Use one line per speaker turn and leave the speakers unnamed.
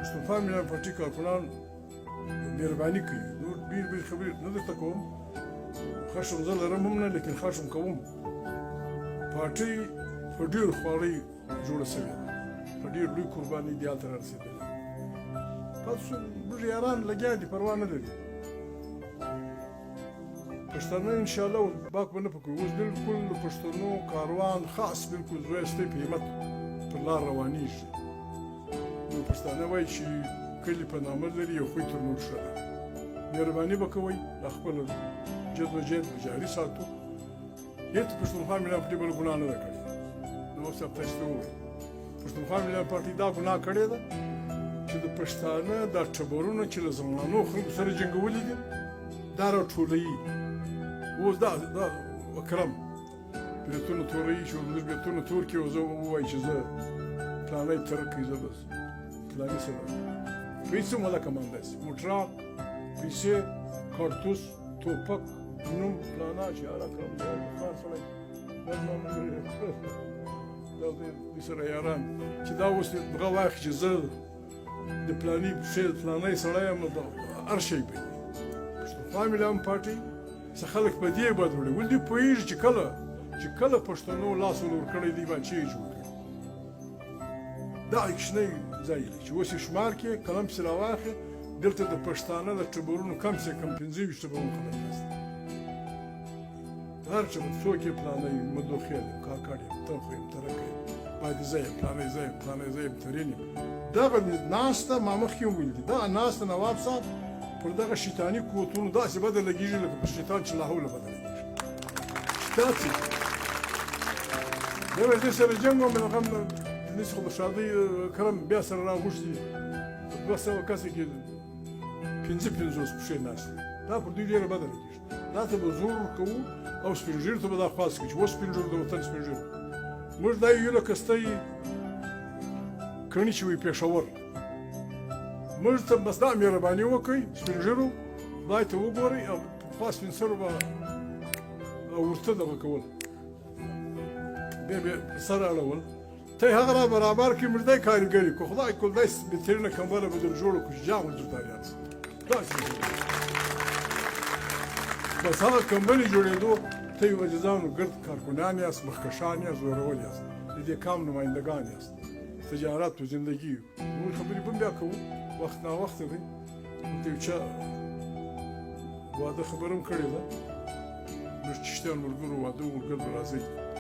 پښتونخوا ملي پارټي کارکونان مهرباني کوي نور بیل خبرې نه درته کوم خشم زه لرم هم نه لیکن خشم کوم پارټي په ډېرو خوارۍ جوړه سوې ده په ډېر لوی قربانۍ دې هلته رارسېدلې تاسو موږ یاران لګیا دي پروا نه لري پښتانه انشاءالله باک به نه پکوي اوس بلکل د پښتنو کاروان خاص بلکل زویستی په همت پر لار روانېږي نو پښتانه وایي چې کلي په نامه لري یو خوی تر نور ښه ده مهرباني به کوئ دا خپل جدوجهد به جاري ساتو هېڅ پښتونخوا ملي پارټي بله ګناه نه ده کړې نواب صاحب تاسو ته وویل پښتونخوا ملي پارټي دا ګناه کړې ده چې د پښتانه دا ټبرونه چې له زمانو خلکو سره جنګولي دي دا راټولوي اوس دا اکرم بیلتونه توروي چې زموږ بیلتونه تور کړي او زه ووایي چې زه فلانی ترک کوي زه بس فلاني سره پیسې مله کمان داسې موټران پیسې کارتوس توپک نوم فلانا چې هر اکرم خان سړی دا دوی سره یاران چې دا اوس دغه واخلي چې زه د فلاني فلانی سړی یم نو دا هر شی به پښتونخوا ملي پارټي څه خلک په دې بد وړي ولې دوی پوهېږي چې کله پښتنو لاس ور کړی دی باندې چې جوړ کړي دا کوچنی ځای دی چې اوس یې شمار کړې قلم پسې راواخلې دلته د پښتانه د ټبرونو کم سے کم 15 ټبرونه خلک ناست هر څه څوک یې فلانی مدوخیل یم کاکړ یم تخو یم ترک یم بادیزه یم فلانی زه یم فلانی زه یم ترین یم دغه ناسته ما مخکې هم ویل دي دغه ناسته نواب صاحب پر دغه شیطاني قوتونو داسې بده لګېږي لکه په شیطان چې لاحوله بده لګېږي داسې دی وایي دې سره جنګ وم هغه دې څخه د شادۍ کرم بیا سره راغوښتي 200 کسې کې 50 پښې ناست دا پر دوی ډېره بده لګېږي دا ته به زور کوو او سپین ږیرو ته به دا خواست کړي چې اوس سپین ږیرو د وطن سپین ږیرو موږ دا یو لکه ستۍ کڼي چې وي پېښور موږ ته بس دا مهرباني وکړئ سپین ږیرو خدای ته وګورئ او پخوا سپین سرو به ورته دغه کول بیا به سر اړول ته یې هغه را برابر کړي موږ دی کارګري کړو خدای کول دی بهترینه کمبله به در جوړه کړو چې جامه درته یاست داسې بس هغه کمبلې جوړېدو ته یې عزیزانو ګرد کارکنان یاست مخکښان یاست زورول یاست د دې کام نمایندګان یاست تجارت و زندگی موږ خبرې به بیا کوو وخت ناوخته دی د یو چا واده خبره هم کړې ده موږ چشتیان ملګرو واده و ملګر به راځئ